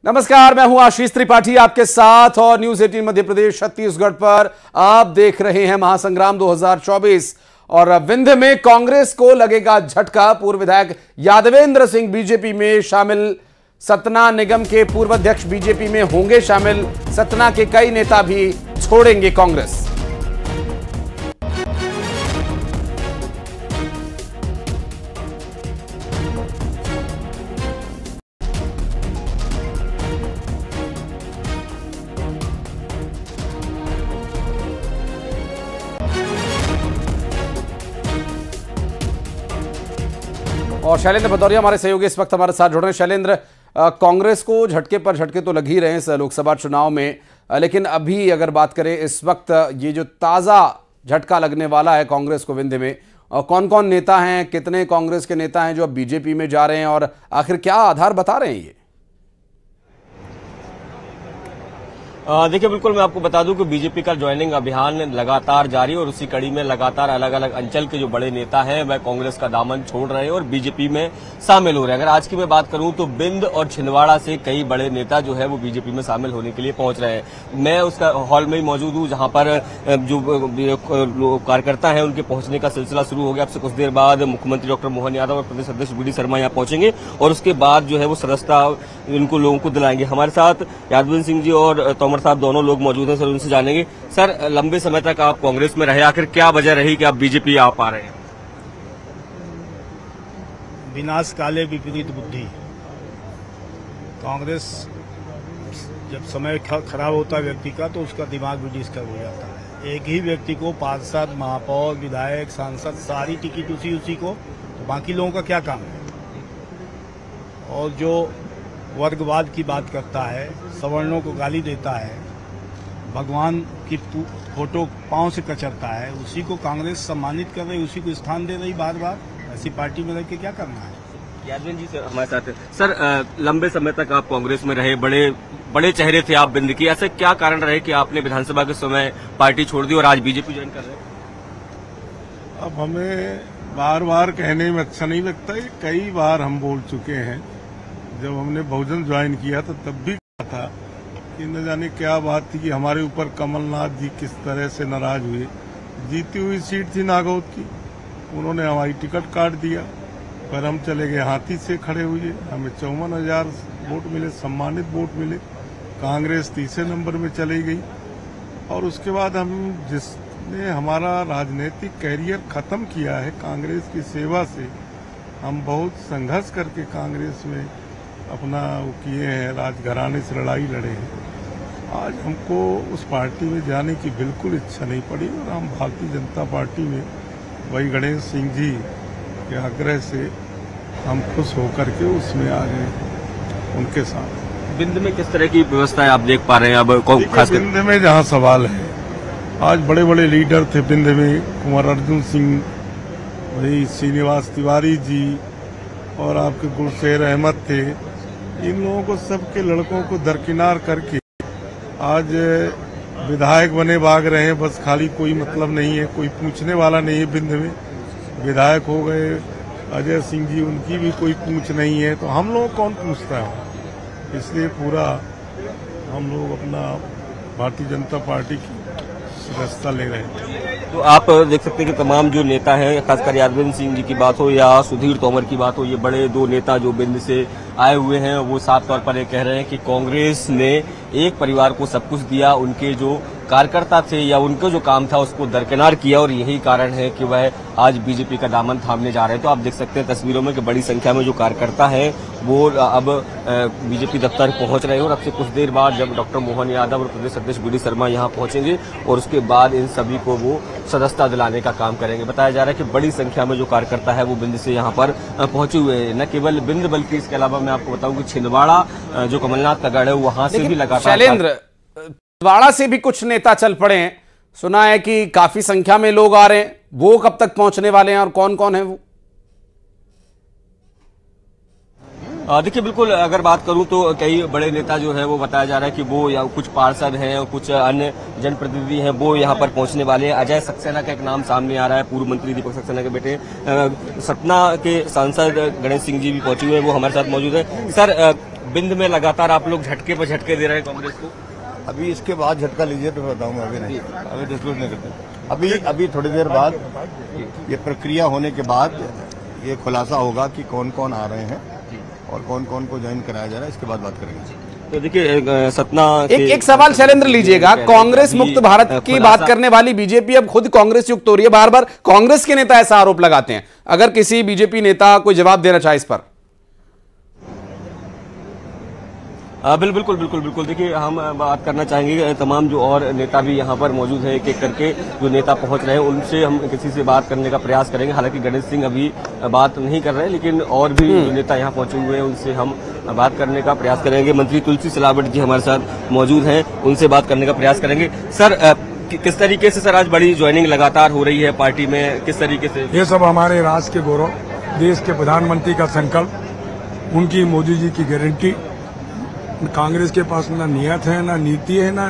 नमस्कार, मैं हूं आशीष त्रिपाठी आपके साथ और न्यूज 18 मध्य प्रदेश छत्तीसगढ़ पर आप देख रहे हैं महासंग्राम 2024। और विंध्य में कांग्रेस को लगेगा झटका। पूर्व विधायक यादवेंद्र सिंह बीजेपी में शामिल। सतना निगम के पूर्व अध्यक्ष बीजेपी में होंगे शामिल। सतना के कई नेता भी छोड़ेंगे कांग्रेस। और शैलेंद्र भदौरिया हमारे सहयोगी इस वक्त हमारे साथ जुड़ रहे हैं। शैलेंद्र, कांग्रेस को झटके पर झटके तो लग ही रहे हैं इस लोकसभा चुनाव में, लेकिन अभी अगर बात करें इस वक्त ये जो ताज़ा झटका लगने वाला है कांग्रेस को विंध्य में, कौन कौन नेता हैं, कितने कांग्रेस के नेता हैं जो अब बीजेपी में जा रहे हैं और आखिर क्या आधार बता रहे हैं ये? देखिए, बिल्कुल मैं आपको बता दूं कि बीजेपी का ज्वाइनिंग अभियान लगातार जारी है और उसी कड़ी में लगातार अलग अलग अंचल के जो बड़े नेता हैं वह कांग्रेस का दामन छोड़ रहे हैं और बीजेपी में शामिल हो रहे हैं। अगर आज की मैं बात करूं तो बिंद और छिंदवाड़ा से कई बड़े नेता जो है वो बीजेपी में शामिल होने के लिए पहुंच रहे हैं। मैं उसका हॉल में ही मौजूद हूं जहां पर जो कार्यकर्ता है उनके पहुंचने का सिलसिला शुरू हो गया। अब से कुछ देर बाद मुख्यमंत्री डॉक्टर मोहन यादव और प्रदेश अध्यक्ष बी डी शर्मा यहाँ पहुंचेंगे और उसके बाद जो है वो सदस्यता इनको लोगों को दिलाएंगे। हमारे साथ यादवेंद्र सिंह जी और तोमर साहब दोनों लोग मौजूद हैं। सर, उनसे जानेंगे, सर लंबे समय तक आप कांग्रेस में रहे, आखिर क्या वजह रही कि आप बीजेपी आ पा रहे हैं? विनाश काले विपरीत बुद्धि। कांग्रेस जब समय खराब होता है व्यक्ति का तो उसका दिमाग भी डिस्टर्ब हो जाता है। एक ही व्यक्ति को पार्षद, महापौर, विधायक, सांसद सारी टिकट उसी को, तो बाकी लोगों का क्या काम है? और जो वर्गवाद की बात करता है, सवर्णों को गाली देता है, भगवान की फोटो पांव से कचरता है, उसी को कांग्रेस सम्मानित कर रही, उसी को स्थान दे रही बार बार। ऐसी पार्टी में रह के क्या करना है? यादवेंद्र जी सर हमारे साथ है। सर, लंबे समय तक आप कांग्रेस में रहे, बड़े चेहरे थे आप बिंद की, ऐसे क्या कारण रहे कि आपने विधानसभा के समय पार्टी छोड़ दी और आज बीजेपी ज्वाइन कर रहे हैं? अब हमें बार बार कहने में अच्छा नहीं लगता है। कई बार हम बोल चुके हैं। जब हमने बहुजन ज्वाइन किया तो तब भी कहा था कि न जाने क्या बात थी कि हमारे ऊपर कमलनाथ जी किस तरह से नाराज हुए। जीती हुई सीट थी नागौद की, उन्होंने हमारी टिकट काट दिया, पर हम चले गए हाथी से खड़े हुए। हमें 54,000 वोट मिले, सम्मानित वोट मिले। कांग्रेस तीसरे नंबर में चली गई और उसके बाद हम जिसने हमारा राजनीतिक कैरियर खत्म किया है कांग्रेस की सेवा से, हम बहुत संघर्ष करके कांग्रेस में अपना वो किए हैं, राजघराने से लड़ाई लड़े हैं। आज हमको उस पार्टी में जाने की बिल्कुल इच्छा नहीं पड़ी और हम भारतीय जनता पार्टी में वही गणेश सिंह जी के आग्रह से हम खुश होकर के उसमें आ गए उनके साथ। बिंद में किस तरह की व्यवस्था है आप देख पा रहे हैं? अब खास बिंद में जहाँ सवाल है, आज बड़े बड़े लीडर थे बिंद में, कुंवर अर्जुन सिंह, वही श्रीनिवास तिवारी जी और आपके गुलशेर अहमद थे। इन लोगों को, सबके लड़कों को दरकिनार करके आज विधायक बने भाग रहे हैं। बस खाली कोई मतलब नहीं है, कोई पूछने वाला नहीं है। बिंद में विधायक हो गए अजय सिंह जी, उनकी भी कोई पूछ नहीं है, तो हम लोग कौन पूछता है? इसलिए पूरा हम लोग अपना भारतीय जनता पार्टी की रास्ता ले रहे हैं। तो आप देख सकते हैं कि तमाम जो नेता हैं, खासकर यादवेंद्र सिंह जी की बात हो या सुधीर तोमर की बात हो, ये बड़े दो नेता जो बिंद से आए हुए हैं, वो साफ तौर पर ये कह रहे हैं कि कांग्रेस ने एक परिवार को सब कुछ दिया, उनके जो कार्यकर्ता थे या उनका जो काम था उसको दरकिनार किया और यही कारण है कि वह आज बीजेपी का दामन थामने जा रहे हैं। तो आप देख सकते हैं तस्वीरों में कि बड़ी संख्या में जो कार्यकर्ता हैं वो अब बीजेपी दफ्तर पहुंच रहे हैं और अब से कुछ देर बाद जब डॉक्टर मोहन यादव और प्रदेश अध्यक्ष बी डी शर्मा यहाँ पहुंचेंगे और उसके बाद इन सभी को वो सदस्यता दिलाने का काम करेंगे। बताया जा रहा है कि बड़ी संख्या में जो कार्यकर्ता है वो बिंद से यहाँ पर पहुंचे हुए हैं। न केवल बिंद बल्कि इसके अलावा मैं आपको बताऊं कि छिंदवाड़ा जो कमलनाथ का गढ़ है वहां से भी लगातार शैलेंद्र, छिंदवाड़ा से भी कुछ नेता चल पड़े हैं। सुना है कि काफी संख्या में लोग आ रहे हैं, वो कब तक पहुंचने वाले हैं और कौन कौन है वो? देखिए, बिल्कुल अगर बात करूं तो कई बड़े नेता जो है वो बताया जा रहा है कि वो या कुछ पार्षद हैं और कुछ अन्य जनप्रतिनिधि हैं वो यहाँ पर पहुंचने वाले हैं। अजय सक्सेना का एक नाम सामने आ रहा है, पूर्व मंत्री दीपक सक्सेना के बेटे। सतना के सांसद गणेश सिंह जी भी पहुंचे हुए हैं, वो हमारे साथ मौजूद है। सर, बिंद में लगातार आप लोग झटके पर झटके दे रहे हैं कांग्रेस को। अभी इसके बाद झटका लीजिए तो बताऊंगा, अभी नहीं, अभी डिस्क्लोज नहीं करते। अभी थोड़ी देर बाद ये प्रक्रिया होने के बाद ये खुलासा होगा कि कौन कौन आ रहे हैं और कौन कौन को ज्वाइन कराया जा रहा है, इसके बाद बात करेंगे। तो देखिए सतना एक सवाल शैलेंद्र लीजिएगा, कांग्रेस मुक्त भारत की बात करने वाली बीजेपी अब खुद कांग्रेस युक्त हो रही है। बार बार कांग्रेस के नेता ऐसा आरोप लगाते हैं, अगर किसी बीजेपी नेता कोई जवाब देना चाहे इस पर। बिल्कुल। देखिए हम बात करना चाहेंगे तमाम जो और नेता भी यहाँ पर मौजूद है, एक एक करके जो नेता पहुंच रहे हैं उनसे हम किसी से बात करने का प्रयास करेंगे। हालांकि गणेश सिंह अभी बात नहीं कर रहे हैं, लेकिन और भी जो नेता यहाँ पहुंचे हुए हैं उनसे हम बात करने का प्रयास करेंगे। मंत्री तुलसी सिलावट जी हमारे साथ मौजूद हैं, उनसे बात करने का प्रयास करेंगे। सर किस तरीके से सर आज बड़ी ज्वाइनिंग लगातार हो रही है पार्टी में, किस तरीके से? ये सब हमारे राष्ट्र के गौरव, देश के प्रधानमंत्री का संकल्प, उनकी मोदी जी की गारंटी। कांग्रेस के पास ना नियत है, ना नीति है, ना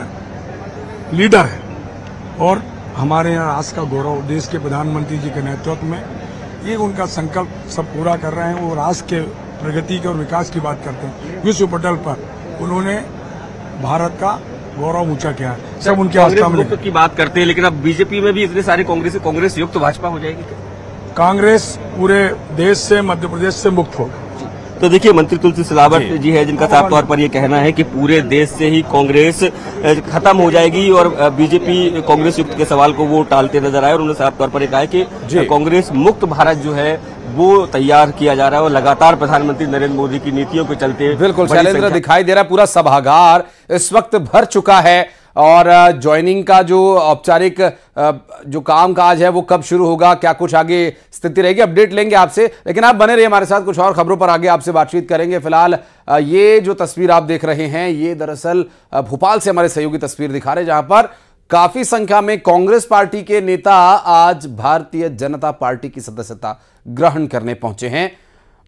लीडर है, और हमारे यहाँ राष्ट्र का गौरव, देश के प्रधानमंत्री जी के नेतृत्व में ये उनका संकल्प सब पूरा कर रहे हैं। वो राष्ट्र के प्रगति के और विकास की बात करते हैं। विश्व पटल पर उन्होंने भारत का गौरव ऊंचा किया है। सब उनके आस्था में की बात करते हैं, लेकिन अब बीजेपी में भी इतने सारे कांग्रेस युक्त भाजपा हो जाएगी। कांग्रेस पूरे देश से, मध्य प्रदेश से मुक्त होगा। तो देखिए मंत्री तुलसी सिलावट जी है, जिनका साफ तौर पर ये कहना है कि पूरे देश से ही कांग्रेस खत्म हो जाएगी, और बीजेपी कांग्रेस युक्त के सवाल को वो टालते नजर आए। और उन्होंने साफ तौर पर कहा है कि कांग्रेस मुक्त भारत जो है वो तैयार किया जा रहा है, और लगातार प्रधानमंत्री नरेंद्र मोदी की नीतियों के चलते बिल्कुल शैलेंद्र दिखाई दे रहा है पूरा सभागार इस वक्त भर चुका है। और ज्वाइनिंग का जो औपचारिक जो काम काज है वो कब शुरू होगा, क्या कुछ आगे स्थिति रहेगी, अपडेट लेंगे आपसे। लेकिन आप बने रहिए हमारे साथ, कुछ और खबरों पर आगे आपसे बातचीत करेंगे। फिलहाल ये जो तस्वीर आप देख रहे हैं ये दरअसल भोपाल से हमारे सहयोगी तस्वीर दिखा रहे हैं, जहां पर काफी संख्या में कांग्रेस पार्टी के नेता आज भारतीय जनता पार्टी की सदस्यता ग्रहण करने पहुंचे हैं।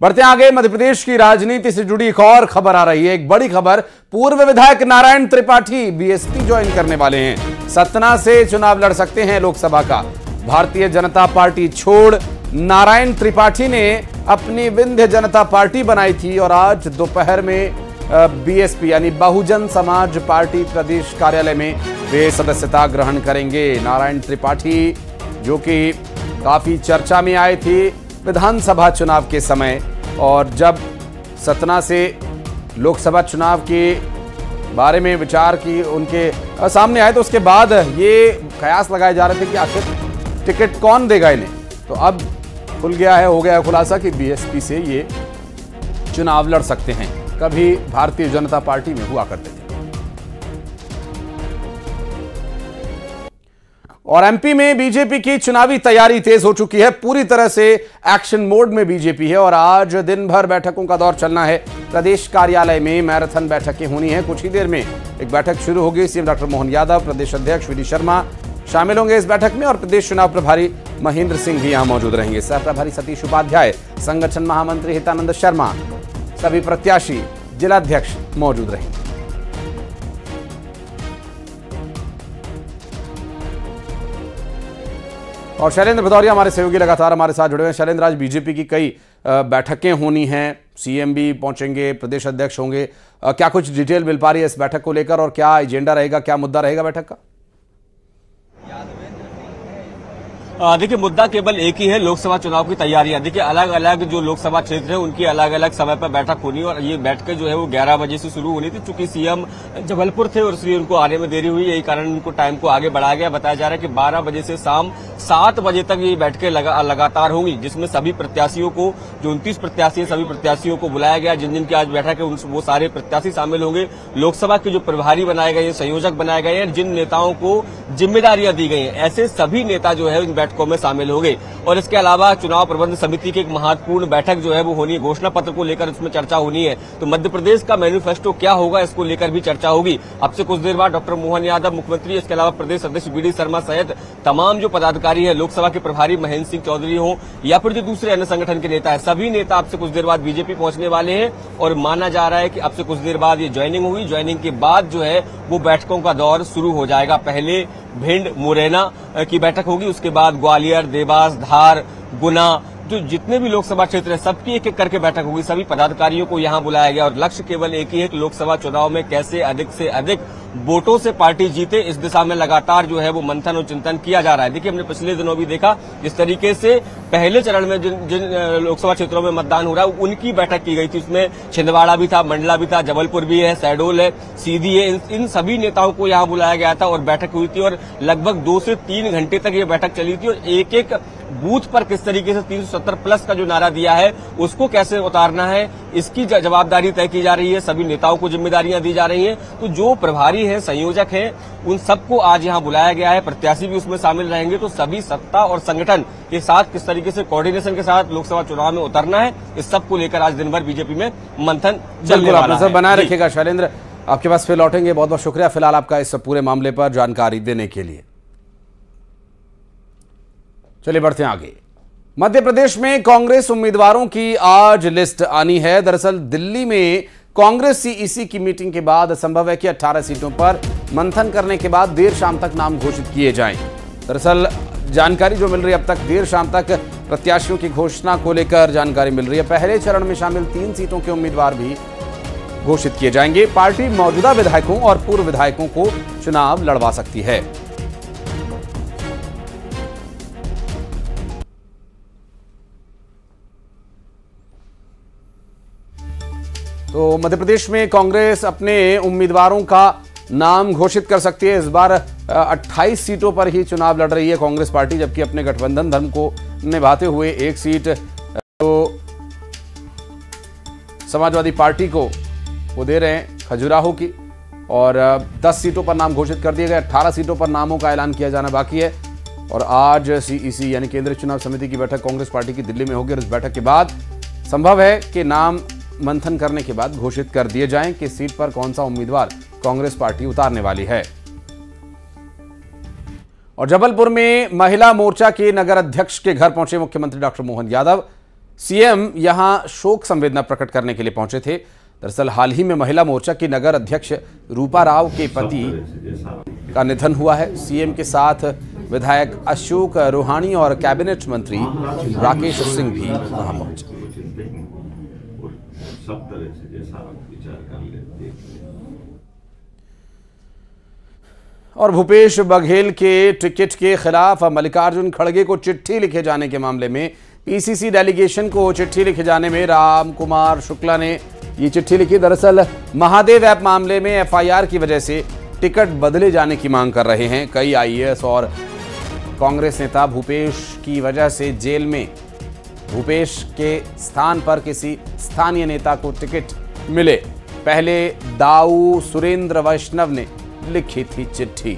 बढ़ते आगे, मध्य प्रदेश की राजनीति से जुड़ी एक और खबर आ रही है, एक बड़ी खबर। पूर्व विधायक नारायण त्रिपाठी बीएसपी ज्वाइन करने वाले हैं, सतना से चुनाव लड़ सकते हैं लोकसभा का। भारतीय जनता पार्टी छोड़ नारायण त्रिपाठी ने अपनी विंध्य जनता पार्टी बनाई थी, और आज दोपहर में बीएसपी यानी बहुजन समाज पार्टी प्रदेश कार्यालय में वे सदस्यता ग्रहण करेंगे। नारायण त्रिपाठी जो कि काफी चर्चा में आए थे विधानसभा चुनाव के समय, और जब सतना से लोकसभा चुनाव के बारे में विचार की उनके सामने आए तो उसके बाद ये कयास लगाए जा रहे थे कि आखिर टिकट कौन देगा इन्हें। तो अब खुल गया है, हो गया है खुलासा कि बीएसपी से ये चुनाव लड़ सकते हैं, कभी भारतीय जनता पार्टी में हुआ करते थे। और एमपी में बीजेपी की चुनावी तैयारी तेज हो चुकी है, पूरी तरह से एक्शन मोड में बीजेपी है, और आज दिन भर बैठकों का दौर चलना है। प्रदेश कार्यालय में मैराथन बैठकें होनी है, कुछ ही देर में एक बैठक शुरू होगी। सीएम डॉक्टर मोहन यादव, प्रदेश अध्यक्ष वी डी शर्मा शामिल होंगे इस बैठक में, और प्रदेश चुनाव प्रभारी महेंद्र सिंह भी यहां मौजूद रहेंगे। सह प्रभारी सतीश उपाध्याय, संगठन महामंत्री हितानंद शर्मा, सभी प्रत्याशी, जिलाध्यक्ष मौजूद रहेंगे। और शैलेंद्र भदौरिया हमारे सहयोगी लगातार हमारे साथ जुड़े हुए हैं। शैलेंद्र, आज बीजेपी की कई बैठकें होनी हैं, सीएम भी पहुंचेंगे, प्रदेश अध्यक्ष होंगे, क्या कुछ डिटेल मिल पा रही है इस बैठक को लेकर, और क्या एजेंडा रहेगा, क्या मुद्दा रहेगा बैठक का? देखिए मुद्दा केवल एक ही है, लोकसभा चुनाव की तैयारियां। देखिए अलग अलग जो लोकसभा क्षेत्र है उनकी अलग अलग समय पर बैठक होनी, और ये बैठकें जो है वो 11 बजे से शुरू होनी थी। चूंकि सीएम जबलपुर थे और इसलिए उनको आने में देरी हुई, यही कारण उनको टाइम को आगे बढ़ाया गया। बताया जा रहा है कि 12 बजे से शाम 7 बजे तक ये बैठकें लगातार होंगी, जिसमें सभी प्रत्याशियों को, जो 29 प्रत्याशी हैं, सभी प्रत्याशियों को बुलाया गया। जिन जिन की आज बैठक है वो सारे प्रत्याशी शामिल होंगे। लोकसभा के जो प्रभारी बनाए गए हैं, संयोजक बनाए गए हैं, जिन नेताओं को जिम्मेदारियां दी गई हैं, ऐसे सभी नेता जो है इन बैठकों में शामिल होंगे। और इसके अलावा चुनाव प्रबंध समिति की एक महत्वपूर्ण बैठक जो है वो होनी है, घोषणा पत्र को लेकर उसमें चर्चा होनी है। तो मध्य प्रदेश का मैनिफेस्टो क्या होगा, इसको लेकर भी चर्चा होगी। अब से कुछ देर बाद डॉक्टर मोहन यादव मुख्यमंत्री, इसके अलावा प्रदेश अध्यक्ष वी डी शर्मा सहित तमाम जो पदाधिकारी है, लोकसभा के प्रभारी महेंद्र सिंह चौधरी हो या फिर जो दूसरे अन्य संगठन के नेता है, सभी नेता अब से कुछ देर बाद बीजेपी पहुंचने वाले हैं। और माना जा रहा है कि अब से कुछ देर बाद ये ज्वाइनिंग होगी। ज्वाइनिंग के बाद जो है वो बैठकों का दौर शुरू हो जाएगा। पहले भिंड मुरैना की बैठक होगी, उसके बाद ग्वालियर, देवास, धार, गुना, जो जितने भी लोकसभा क्षेत्र है सबकी एक एक करके बैठक होगी, सभी पदाधिकारियों को यहां बुलाया गया और लक्ष्य केवल एक ही है कि लोकसभा चुनाव में कैसे अधिक से अधिक वोटों से पार्टी जीते। इस दिशा में लगातार जो है वो मंथन और चिंतन किया जा रहा है। देखिए, हमने पिछले दिनों भी देखा जिस तरीके से पहले चरण में जिन लोकसभा क्षेत्रों में मतदान हो रहा है उनकी बैठक की गई थी। उसमें छिंदवाड़ा भी था, मंडला भी था, जबलपुर भी है, शहडोल है, सीधी है, इन सभी नेताओं को यहां बुलाया गया था और बैठक हुई थी और लगभग 2 से 3 घंटे तक ये बैठक चली थी और एक एक बूथ पर किस तरीके से 370 प्लस का जो नारा दिया है उसको कैसे उतारना है, इसकी जवाबदारी तय की जा रही है। सभी नेताओं को जिम्मेदारियां दी जा रही हैं। तो जो प्रभारी हैं, संयोजक हैं, उन सबको आज यहां बुलाया गया है। प्रत्याशी भी उसमें शामिल रहेंगे। तो सभी सत्ता और संगठन के साथ किस तरीके से कोऑर्डिनेशन के साथ लोकसभा चुनाव में उतरना है, इस सब को लेकर आज दिन भर बीजेपी में मंथन चलने वाला है। बनाए रखिएगा शैलेंद्र, आपके पास फिर लौटेंगे। बहुत बहुत शुक्रिया फिलहाल आपका इस पूरे मामले पर जानकारी देने के लिए। चलिए बढ़ते हैं आगे। मध्य प्रदेश में कांग्रेस उम्मीदवारों की आज लिस्ट आनी है। दरअसल दिल्ली में कांग्रेस सीईसी की मीटिंग के बाद संभव है कि 18 सीटों पर मंथन करने के बाद देर शाम तक नाम घोषित किए जाएं। दरअसल जानकारी जो मिल रही है, अब तक देर शाम तक प्रत्याशियों की घोषणा को लेकर जानकारी मिल रही है। पहले चरण में शामिल 3 सीटों के उम्मीदवार भी घोषित किए जाएंगे। पार्टी मौजूदा विधायकों और पूर्व विधायकों को चुनाव लड़वा सकती है। तो मध्य प्रदेश में कांग्रेस अपने उम्मीदवारों का नाम घोषित कर सकती है। इस बार 28 सीटों पर ही चुनाव लड़ रही है कांग्रेस पार्टी, जबकि अपने गठबंधन धर्म को निभाते हुए एक सीट तो समाजवादी पार्टी को वो दे रहे हैं खजुराहो की, और 10 सीटों पर नाम घोषित कर दिए गए। 18 सीटों पर नामों का ऐलान किया जाना बाकी है। और आज सीईसी यानी केंद्रीय चुनाव समिति की बैठक कांग्रेस पार्टी की दिल्ली में होगी और इस बैठक के बाद संभव है कि नाम मंथन करने के बाद घोषित कर दिए जाएं कि सीट पर कौन सा उम्मीदवार कांग्रेस पार्टी उतारने वाली है। और जबलपुर में महिला मोर्चा के नगर अध्यक्ष के घर पहुंचे मुख्यमंत्री डॉक्टर मोहन यादव। सीएम यहां शोक संवेदना प्रकट करने के लिए पहुंचे थे। दरअसल हाल ही में महिला मोर्चा की नगर अध्यक्ष रूपा राव के पति का निधन हुआ है। सीएम के साथ विधायक अशोक रोहाणी और कैबिनेट मंत्री राकेश सिंह भी वहां पहुंचे। सब तरह से जैसा आप विचार कर लेते हैं। और भूपेश बघेल के टिकट के खिलाफ मल्लिकार्जुन खड़गे को चिट्ठी लिखे जाने के मामले में पीसीसी डेलीगेशन को चिट्ठी लिखे जाने में राम कुमार शुक्ला ने ये चिट्ठी लिखी। दरअसल महादेव ऐप मामले में एफआईआर की वजह से टिकट बदले जाने की मांग कर रहे हैं कई आईएएस और कांग्रेस नेता। भूपेश की वजह से जेल में भूपेश के स्थान पर किसी स्थानीय नेता को टिकट मिले, पहले दाऊ सुरेंद्र वैष्णव ने लिखी थी चिट्ठी।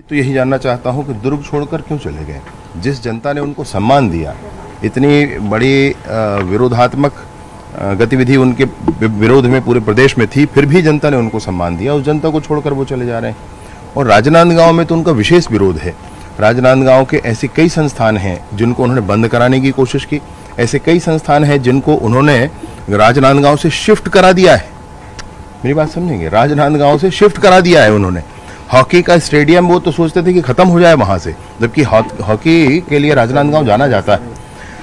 तो यही जानना चाहता हूं कि दुर्ग छोड़कर क्यों चले गए। जिस जनता ने उनको सम्मान दिया, इतनी बड़ी विरोधात्मक गतिविधि उनके विरोध में पूरे प्रदेश में थी, फिर भी जनता ने उनको सम्मान दिया। उस जनता को छोड़कर वो चले जा रहे हैं। और राजनांदगांव में तो उनका विशेष विरोध है। राजनांदगांव के ऐसे कई संस्थान हैं जिनको उन्होंने बंद कराने की कोशिश की। ऐसे कई संस्थान हैं जिनको उन्होंने राजनांदगांव से शिफ्ट करा दिया है। मेरी बात समझेंगे, राजनांदगांव से शिफ्ट करा दिया है उन्होंने। हॉकी का स्टेडियम वो तो सोचते थे कि खत्म हो जाए वहां से, जबकि हॉकी के लिए राजनांदगांव जाना जाता है।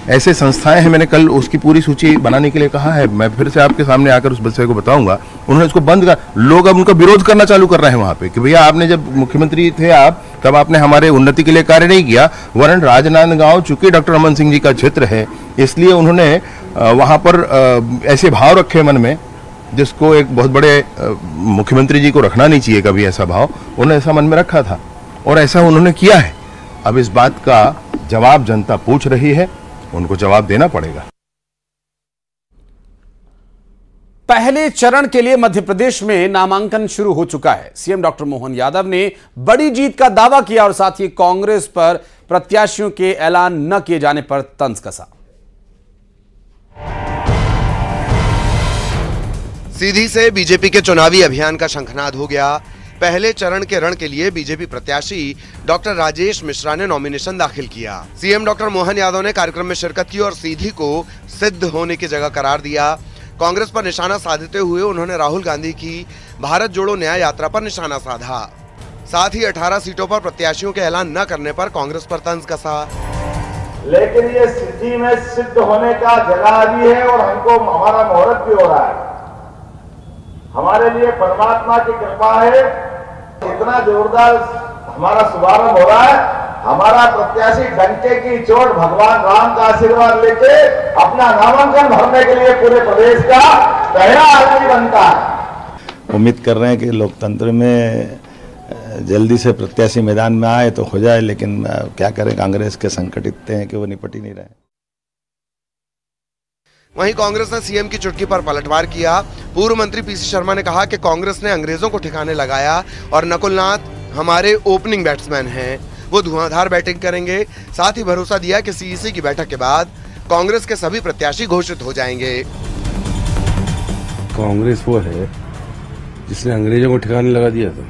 ऐसे संस्थाएं हैं, मैंने कल उसकी पूरी सूची बनाने के लिए कहा है। मैं फिर से आपके सामने आकर उस विषय को बताऊंगा। उन्होंने इसको बंद कर, लोग अब उनका विरोध करना चालू कर रहे हैं वहां पे कि भैया आपने जब मुख्यमंत्री थे आप, तब आपने हमारे उन्नति के लिए कार्य नहीं किया। वरन राजनांदगांव चूंकि डॉक्टर रमन सिंह जी का क्षेत्र है, इसलिए उन्होंने वहां पर ऐसे भाव रखे मन में जिसको एक बहुत बड़े मुख्यमंत्री जी को रखना नहीं चाहिए कभी ऐसा भाव। उन्होंने ऐसा मन में रखा था और ऐसा उन्होंने किया है। अब इस बात का जवाब जनता पूछ रही है, उनको जवाब देना पड़ेगा। पहले चरण के लिए मध्य प्रदेश में नामांकन शुरू हो चुका है। सीएम डॉक्टर मोहन यादव ने बड़ी जीत का दावा किया और साथ ही कांग्रेस पर प्रत्याशियों के ऐलान न किए जाने पर तंज कसा। सीधी से बीजेपी के चुनावी अभियान का शंखनाद हो गया। पहले चरण के रण के लिए बीजेपी प्रत्याशी डॉक्टर राजेश मिश्रा ने नॉमिनेशन दाखिल किया। सीएम डॉक्टर मोहन यादव ने कार्यक्रम में शिरकत की और सीधी को सिद्ध होने की जगह करार दिया। कांग्रेस पर निशाना साधते हुए उन्होंने राहुल गांधी की भारत जोड़ो न्याय यात्रा पर निशाना साधा। साथ ही 18 सीटों पर प्रत्याशियों के ऐलान न करने पर कांग्रेस पर तंज कसा। लेकिन ये सिद्धि में सिद्ध होने का जगह भी है और हमको हमारा मुहूर्त भी हो रहा है। हमारे लिए परमात्मा की कृपा है, इतना जोरदार हमारा शुभारंभ हो रहा है। हमारा प्रत्याशी डंके की चोट भगवान राम का आशीर्वाद लेके अपना नामांकन भरने के लिए पूरे प्रदेश का पहला आदमी बनता है। उम्मीद कर रहे हैं कि लोकतंत्र में जल्दी से प्रत्याशी मैदान में आए तो हो जाए, लेकिन क्या करें, कांग्रेस के संकट इतने हैं कि वो निपट ही नहीं रहे। वहीं कांग्रेस ने सीएम की चुटकी पर पलटवार किया। पूर्व मंत्री पीसी शर्मा ने कहा कि कांग्रेस ने अंग्रेजों को ठिकाने लगाया और नकुल नाथ हमारे ओपनिंग बैट्समैन हैं, वो धुआंधार बैटिंग करेंगे। साथ ही भरोसा दिया कि सीईसी की बैठक के बाद कांग्रेस के सभी प्रत्याशी घोषित हो जाएंगे। कांग्रेस वो है जिसने अंग्रेजों को ठिकाने लगा दिया था,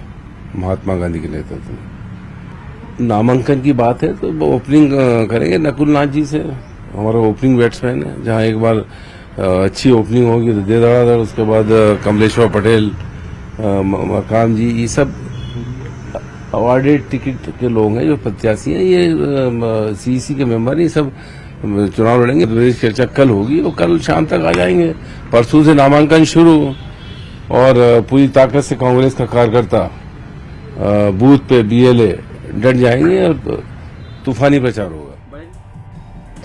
महात्मा गांधी के नेतृत्व में। नामांकन की बात है तो वो ओपनिंग करेंगे नकुल नाथ जी से, हमारा ओपनिंग बैट्समैन है। जहां एक बार अच्छी ओपनिंग होगी तो दे दड़ा, उसके बाद कमलेश्वर पटेल, मकाम जी, ये सब अवार्डेड टिकट के लोग हैं जो प्रत्याशी हैं। ये सीईसी के मेंबर, ये सब चुनाव लड़ेंगे। प्रदेश की चर्चा कल होगी, वो कल शाम तक आ जाएंगे। परसों से नामांकन शुरू और पूरी ताकत से कांग्रेस का कार्यकर्ता बूथ पे बीएलए डट जाएंगे और तूफानी प्रचार होगा।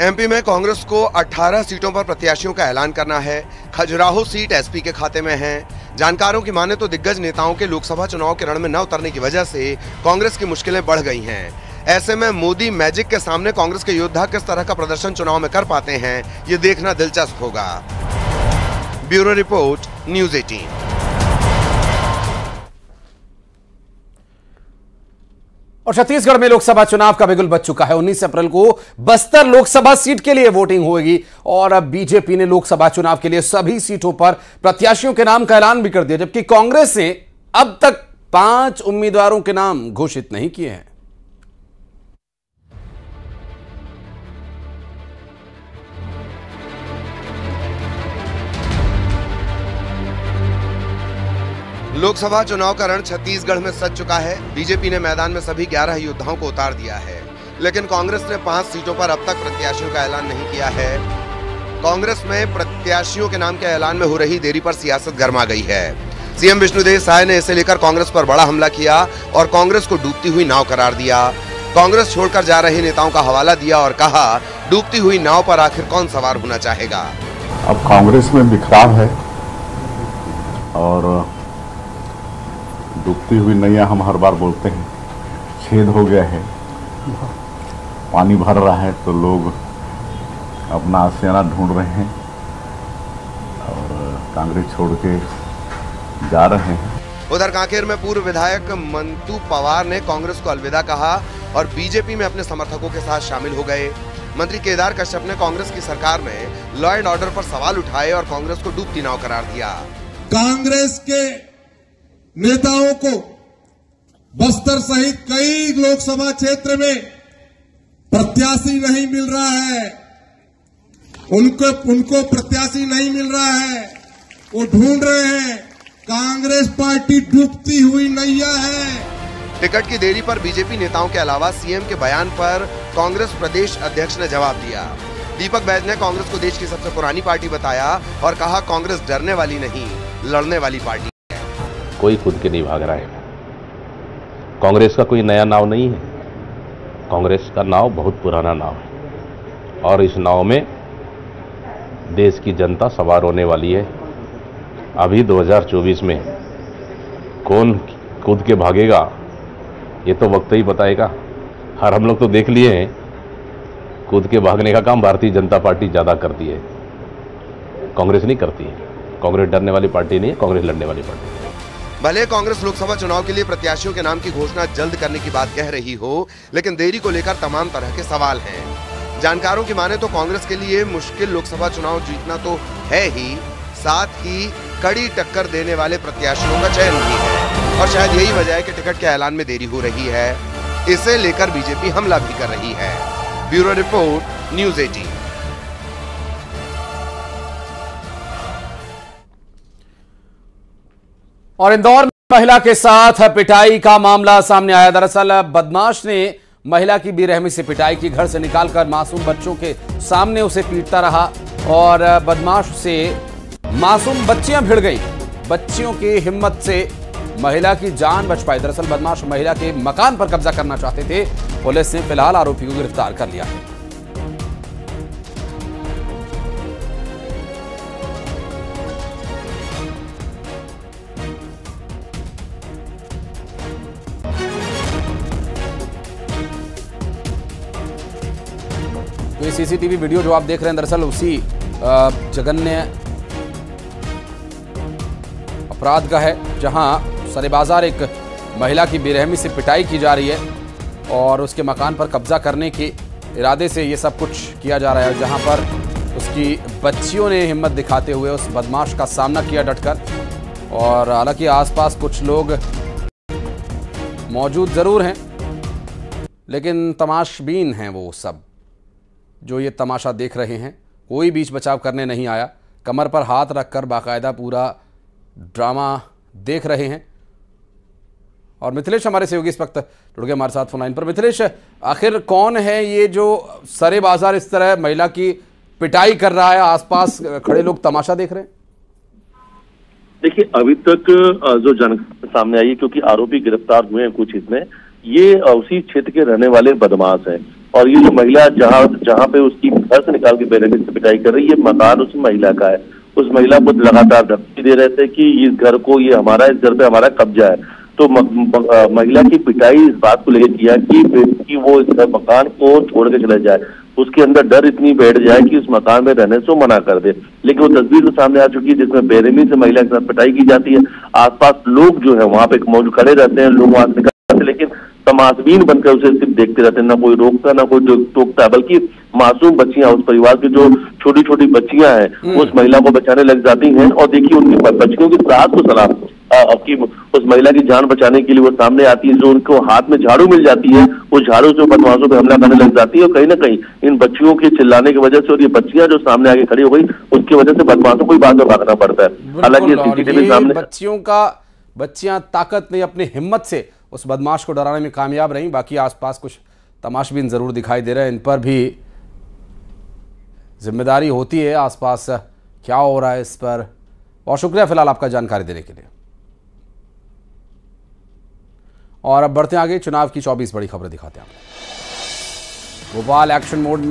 एमपी में कांग्रेस को 18 सीटों पर प्रत्याशियों का ऐलान करना है। खजुराहो सीट एसपी के खाते में है। जानकारों की माने तो दिग्गज नेताओं के लोकसभा चुनाव के रण में न उतरने की वजह से कांग्रेस की मुश्किलें बढ़ गई हैं। ऐसे में मोदी मैजिक के सामने कांग्रेस के योद्धा किस तरह का प्रदर्शन चुनाव में कर पाते हैं, ये देखना दिलचस्प होगा। Bureau report, news 18। और छत्तीसगढ़ में लोकसभा चुनाव का बिगुल बज चुका है। 19 अप्रैल को बस्तर लोकसभा सीट के लिए वोटिंग होगी और अब बीजेपी ने लोकसभा चुनाव के लिए सभी सीटों पर प्रत्याशियों के नाम का ऐलान भी कर दिया, जबकि कांग्रेस ने अब तक 5 उम्मीदवारों के नाम घोषित नहीं किए हैं। लोकसभा चुनाव का रण छत्तीसगढ़ में सज चुका है। बीजेपी ने मैदान में सभी 11 योद्धाओं को उतार दिया है, लेकिन कांग्रेस ने 5 सीटों पर अब तक प्रत्याशियों का ऐलान नहीं किया है। कांग्रेस में प्रत्याशियों के नाम के ऐलान में हो रही देरी पर सियासत गर्मा गई है। सीएम विष्णुदेव साय ने इसे लेकर कांग्रेस पर बड़ा हमला किया और कांग्रेस को डूबती हुई नाव करार दिया। कांग्रेस छोड़कर जा रहे नेताओं का हवाला दिया और कहा, डूबती हुई नाव पर आखिर कौन सवार होना चाहेगा। अब कांग्रेस में बिखराव है और डूबती हुई नैया हम हर बार बोलते हैं, छेद हो गया है, पानी भर रहा है तो लोग अपना आशियाना ढूंढ रहे हैं और कांग्रेस छोड़ के जा रहे हैं। उधर कांकेर में पूर्व विधायक मंतू पवार ने कांग्रेस को अलविदा कहा और बीजेपी में अपने समर्थकों के साथ शामिल हो गए। मंत्री केदार कश्यप ने कांग्रेस की सरकार में लॉ एंड ऑर्डर पर सवाल उठाए और कांग्रेस को डूबती नाव करार दिया। कांग्रेस के नेताओं को बस्तर सहित कई लोकसभा क्षेत्र में प्रत्याशी नहीं मिल रहा है, उनको प्रत्याशी नहीं मिल रहा है, वो ढूंढ रहे हैं। कांग्रेस पार्टी डूबती हुई नैया है। टिकट की देरी पर बीजेपी नेताओं के अलावा सीएम के बयान पर कांग्रेस प्रदेश अध्यक्ष ने जवाब दिया। दीपक बैज ने कांग्रेस को देश की सबसे पुरानी पार्टी बताया और कहा, कांग्रेस डरने वाली नहीं, लड़ने वाली पार्टी। कोई खुद के नहीं भाग रहा है। कांग्रेस का कोई नया नाव नहीं है, कांग्रेस का नाव बहुत पुराना नाव है और इस नाव में देश की जनता सवार होने वाली है। अभी 2024 में कौन कूद के भागेगा ये तो वक्त ही बताएगा। और हम लोग तो देख लिए हैं, कूद के भागने का काम भारतीय जनता पार्टी ज़्यादा करती है, कांग्रेस नहीं करती है। कांग्रेस डरने वाली पार्टी नहीं है, कांग्रेस लड़ने वाली पार्टी है। भले कांग्रेस लोकसभा चुनाव के लिए प्रत्याशियों के नाम की घोषणा जल्द करने की बात कह रही हो, लेकिन देरी को लेकर तमाम तरह के सवाल हैं। जानकारों की माने तो कांग्रेस के लिए मुश्किल लोकसभा चुनाव जीतना तो है ही, साथ ही कड़ी टक्कर देने वाले प्रत्याशियों का चयन भी है और शायद यही वजह है कि टिकट के ऐलान में देरी हो रही है। इसे लेकर बीजेपी हमला भी कर रही है। Bureau report, news 18। और इंदौर महिला के साथ पिटाई का मामला सामने आया। दरअसल बदमाश ने महिला की बेरहमी से पिटाई की, घर से निकालकर मासूम बच्चों के सामने उसे पीटता रहा और बदमाश से मासूम बच्चियां भिड़ गई। बच्चियों की हिम्मत से महिला की जान बच पाई। दरअसल बदमाश महिला के मकान पर कब्जा करना चाहते थे। पुलिस ने फिलहाल आरोपी को गिरफ्तार कर लिया है। तो ये सीसीटीवी वीडियो जो आप देख रहे हैं दरअसल उसी जघन्य अपराध का है, जहां सरेबाजार एक महिला की बेरहमी से पिटाई की जा रही है और उसके मकान पर कब्जा करने के इरादे से ये सब कुछ किया जा रहा है, जहां पर उसकी बच्चियों ने हिम्मत दिखाते हुए उस बदमाश का सामना किया डटकर। और हालांकि आसपास कुछ लोग मौजूद जरूर हैं, लेकिन तमाशबीन हैं वो सब जो ये तमाशा देख रहे हैं। कोई बीच बचाव करने नहीं आया, कमर पर हाथ रखकर बाकायदा पूरा ड्रामा देख रहे हैं। और मिथिलेश हमारे सहयोगी इस वक्त जुड़ गए हमारे साथ फोन लाइन पर। मिथिलेश, आखिर कौन है ये जो सरे बाजार इस तरह महिला की पिटाई कर रहा है, आसपास खड़े लोग तमाशा देख रहे हैं? देखिए, अभी तक जो जानकारी सामने आई है, क्योंकि आरोपी गिरफ्तार हुए हैं कुछ इसमें, ये उसी क्षेत्र के रहने वाले बदमाश हैं। और ये जो महिला जहाँ पे उसकी घर से निकाल के बेरहमी से पिटाई कर रही है, ये मकान उस महिला का है। उस महिला को लगातार धमकी दे रहे थे कि इस घर को, ये हमारा, इस घर पे हमारा कब्जा है। तो महिला की पिटाई इस बात को लेकर किया कि वो इस मकान को छोड़ के चले जाए, उसके अंदर डर इतनी बैठ जाए कि उस मकान में रहने से मना कर दे। लेकिन वो तस्वीर तो सामने आ चुकी है जिसमें बेरहमी से महिला के साथ पिटाई की जाती है। आसपास लोग जो है वहां पे मौजूद खड़े रहते हैं, लोग वहां से निकलते हैं, लेकिन तमाशबीन बनकर उसे सिर्फ देखते रहते हैं। ना कोई रोकता, ना कोई टोकता, बल्कि मासूम बच्चियां, उस परिवार की जो छोटी छोटी बच्चियां हैं, उस महिला को बचाने लग जाती हैं। और देखिए, उनकी बच्चियों की सास को सलाम, आपकी उस महिला की जान बचाने के लिए वो सामने आती है। जो उनको हाथ में झाड़ू मिल जाती है, उस झाड़ू से बदमाशों पे हमला करने लग जाती है। और कहीं ना कहीं इन बच्चियों के चिल्लाने की वजह से और ये बच्चियां जो सामने आके खड़ी हो गई, उसकी वजह से बदमाशों को ही बाद में भागना पड़ता है। हालांकि सीसीटीवी सामने बच्चियां ताकत ने अपनी हिम्मत से उस बदमाश को डराने में कामयाब रही। बाकी आसपास कुछ तमाशबीन जरूर दिखाई दे रहे हैं, इन पर भी जिम्मेदारी होती है आसपास क्या हो रहा है इस पर। और शुक्रिया फिलहाल आपका जानकारी देने के लिए। और अब बढ़ते आगे, चुनाव की 24 बड़ी खबरें दिखाते हैं। भोपाल एक्शन मोड में